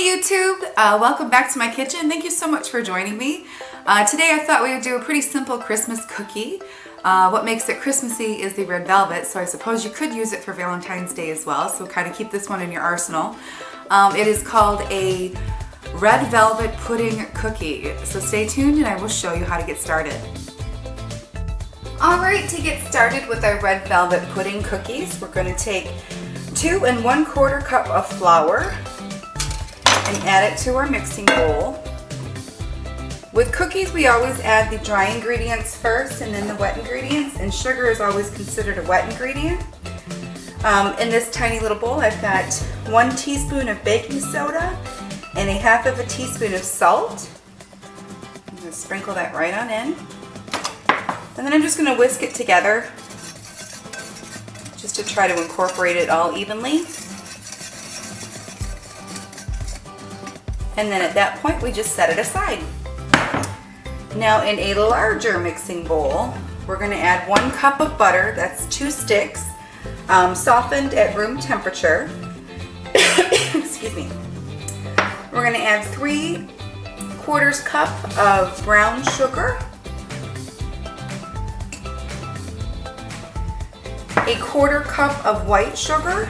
Hey YouTube, welcome back to my kitchen. Thank you so much for joining me. Today I thought we would do a pretty simple Christmas cookie. What makes it Christmassy is the red velvet, so I suppose you could use it for Valentine's Day as well, so kind of keep this one in your arsenal. It is called a red velvet pudding cookie, so stay tuned and I will show you how to get started. Alright, to get started with our red velvet pudding cookies, we're going to take 2 1/4 cup of flour and add it to our mixing bowl. With cookies, we always add the dry ingredients first and then the wet ingredients, and sugar is always considered a wet ingredient. In this tiny little bowl, I've got 1 teaspoon of baking soda and 1/2 teaspoon of salt. I'm going to sprinkle that right on in. And then I'm just going to whisk it together just to try to incorporate it all evenly. And then at that point, we just set it aside. Now in a larger mixing bowl, we're going to add 1 cup of butter, that's 2 sticks, softened at room temperature. Excuse me. We're going to add 3/4 cup of brown sugar, 1/4 cup of white sugar,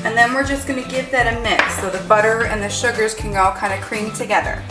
and then we're just going to give that a mix so the butter and the sugars can all kind of cream together.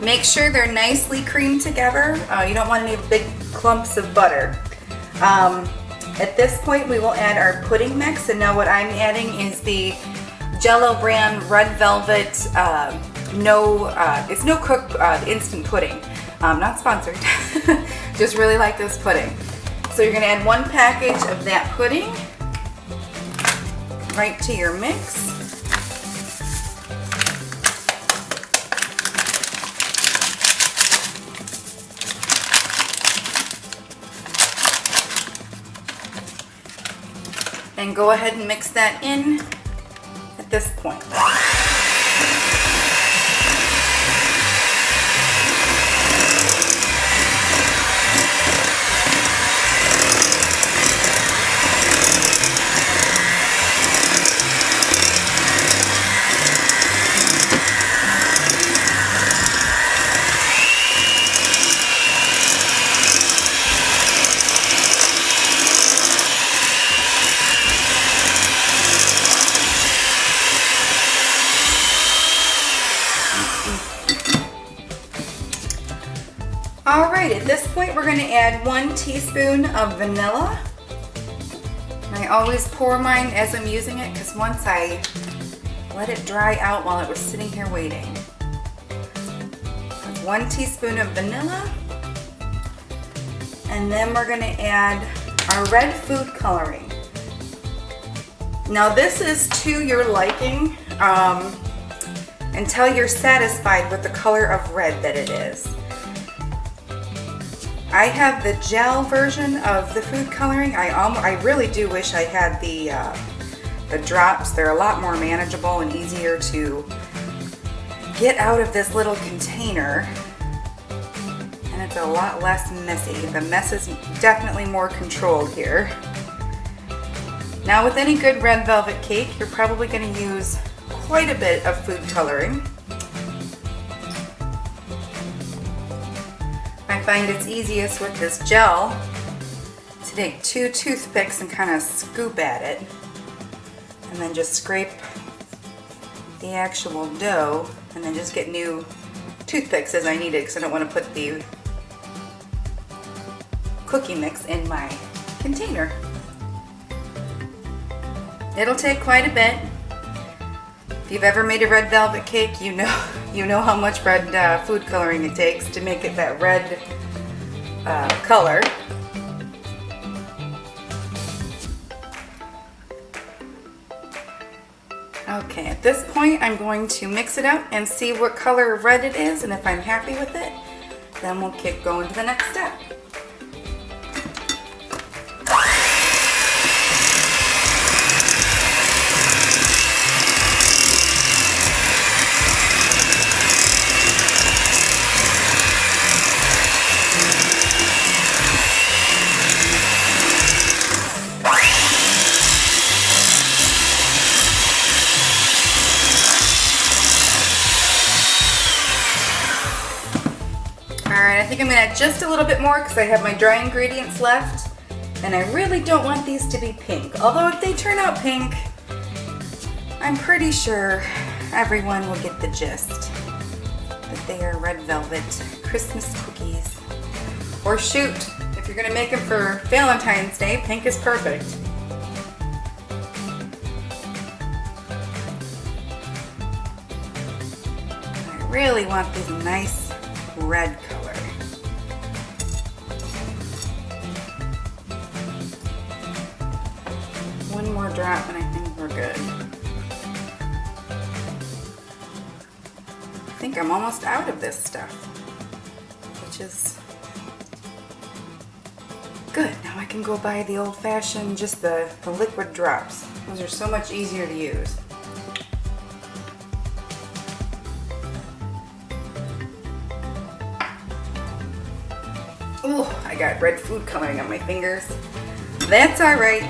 Make sure they're nicely creamed together. You don't want any big clumps of butter. At this point, we will add our pudding mix, and now what I'm adding is the Jello brand red velvet. It's no cook instant pudding. Not sponsored. Just really like this pudding. So you're going to add 1 package of that pudding right to your mix. And go ahead and mix that in at this point. Alright, at this point we're going to add 1 teaspoon of vanilla. And I always pour mine as I'm using it because once I let it dry out while it was sitting here waiting. That's 1 teaspoon of vanilla. And then we're going to add our red food coloring. Now this is to your liking until you're satisfied with the color of red that it is. I have the gel version of the food coloring. I really do wish I had the drops. They're a lot more manageable and easier to get out of this little container. And it's a lot less messy. The mess is definitely more controlled here. Now with any good red velvet cake, you're probably going to use quite a bit of food coloring. I find it's easiest with this gel to take 2 toothpicks and kind of scoop at it and then just scrape the actual dough and then just get new toothpicks as I need it because I don't want to put the cookie mix in my container. It'll take quite a bit. If you've ever made a red velvet cake, you know how much red food coloring it takes to make it that red color. Okay, at this point I'm going to mix it up and see what color of red it is, and if I'm happy with it, then we'll keep going to the next step. Alright, I think I'm going to add just a little bit more because I have my dry ingredients left, and I really don't want these to be pink. Although if they turn out pink, I'm pretty sure everyone will get the gist that they are red velvet Christmas cookies. Or shoot, if you're going to make them for Valentine's Day, pink is perfect. I really want this nice red color. One more drop and I think we're good. I think I'm almost out of this stuff, which is good. Now I can go buy the old-fashioned, just the liquid drops. Those are so much easier to use. Ooh, I got red food coloring on my fingers. That's all right.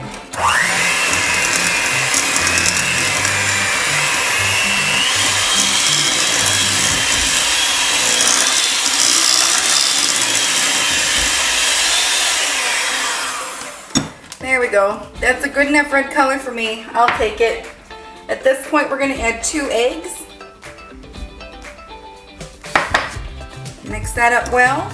There we go. That's a good enough red color for me. I'll take it. At this point, we're going to add 2 eggs. Mix that up well.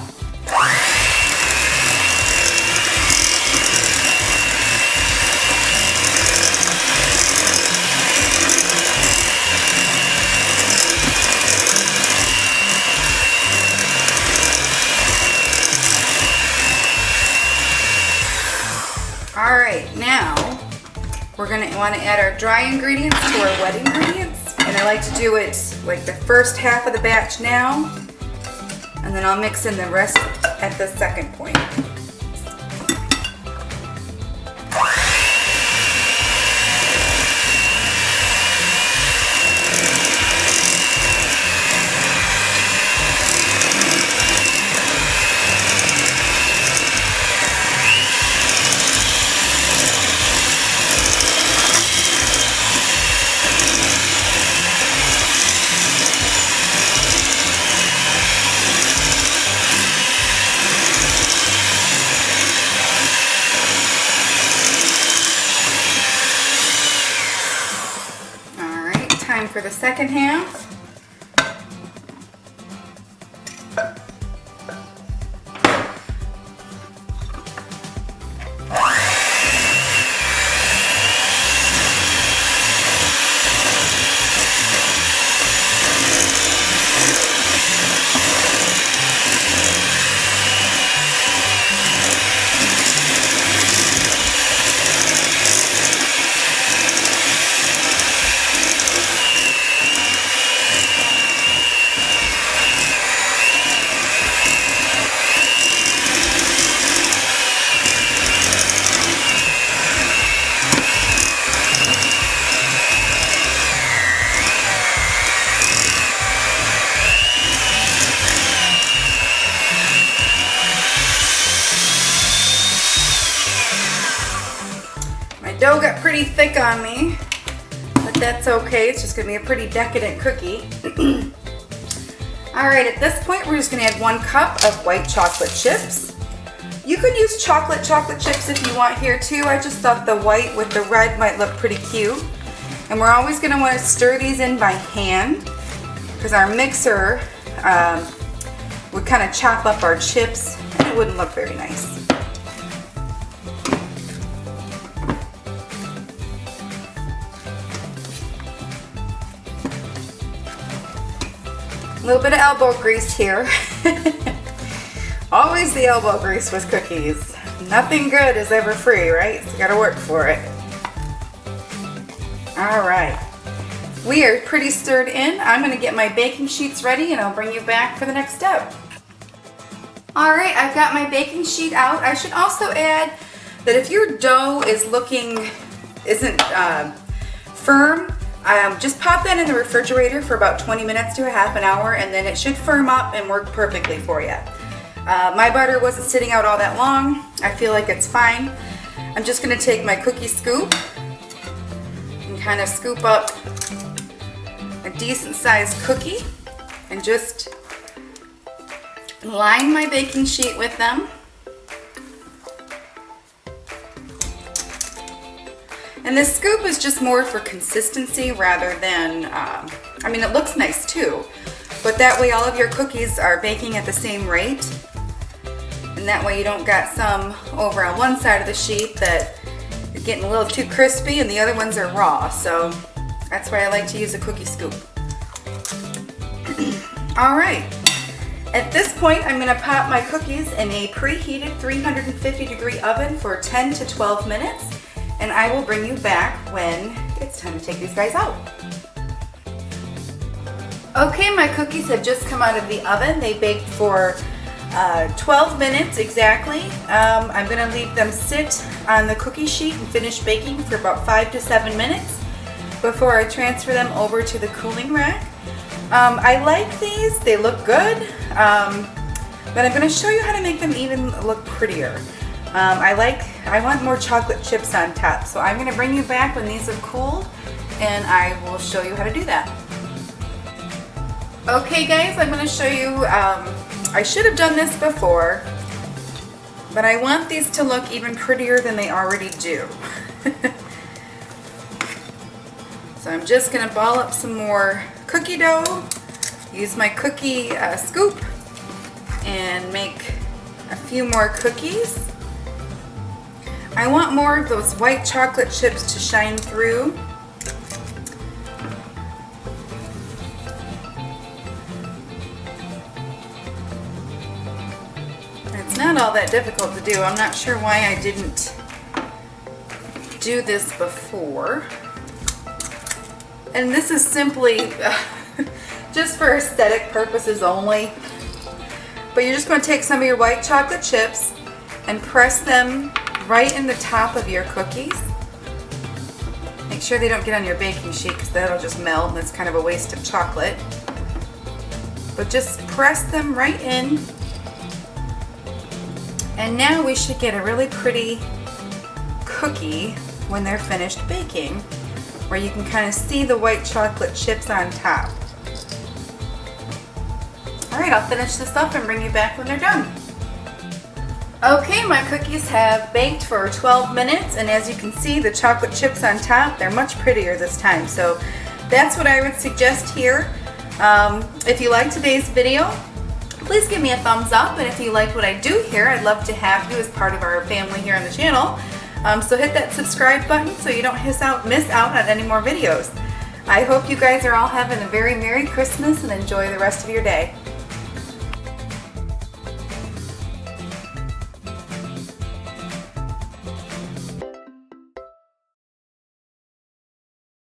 Alright, now we're going to want to add our dry ingredients to our wet ingredients. And I like to do it like the first half of the batch now, and then I'll mix in the rest at the second point. Time for the second half. Dough got pretty thick on me, but that's okay. It's just gonna be a pretty decadent cookie. All right, at this point, we're just gonna add 1 cup of white chocolate chips. You could use chocolate chips if you want here too. I just thought the white with the red might look pretty cute. And we're always gonna wanna stir these in by hand because our mixer would kind of chop up our chips and it wouldn't look very nice. A little bit of elbow grease here. Always the elbow grease with cookies. Nothing good is ever free, right? So you gotta work for it. All right. We are pretty stirred in. I'm gonna get my baking sheets ready and I'll bring you back for the next step. All right, I've got my baking sheet out. I should also add that if your dough isn't firm, just pop that in the refrigerator for about 20 minutes to a half an hour, and then it should firm up and work perfectly for you. My butter wasn't sitting out all that long. I feel like it's fine. I'm just gonna take my cookie scoop and kind of scoop up a decent sized cookie and just line my baking sheet with them. And this scoop is just more for consistency rather than, I mean, it looks nice too, but that way all of your cookies are baking at the same rate. And that way you don't got some over on one side of the sheet that are getting a little too crispy and the other ones are raw. So that's why I like to use a cookie scoop. All right. At this point, I'm gonna pop my cookies in a preheated 350-degree oven for 10 to 12 minutes. And I will bring you back when it's time to take these guys out. Okay, my cookies have just come out of the oven. They baked for 12 minutes exactly. I'm gonna leave them sit on the cookie sheet and finish baking for about 5 to 7 minutes before I transfer them over to the cooling rack. I like these, they look good, but I'm gonna show you how to make them even look prettier. I want more chocolate chips on top, so I'm gonna bring you back when these have cooled and I will show you how to do that. Okay guys, I'm gonna show you, I should have done this before, but I want these to look even prettier than they already do. So I'm just gonna ball up some more cookie dough, use my cookie scoop, and make a few more cookies. I want more of those white chocolate chips to shine through. It's not all that difficult to do. I'm not sure why I didn't do this before. And this is simply just for aesthetic purposes only. But you're just going to take some of your white chocolate chips and press them right in the top of your cookies. Make sure they don't get on your baking sheet because that'll just melt and it's kind of a waste of chocolate. But just press them right in. And now we should get a really pretty cookie when they're finished baking, where you can kind of see the white chocolate chips on top. Alright, I'll finish this up and bring you back when they're done. Okay, my cookies have baked for 12 minutes, and as you can see, the chocolate chips on top, they're much prettier this time. So that's what I would suggest here. If you liked today's video, please give me a thumbs up, and if you like what I do here, I'd love to have you as part of our family here on the channel. So hit that subscribe button so you don't miss out on any more videos. I hope you guys are all having a very Merry Christmas and enjoy the rest of your day.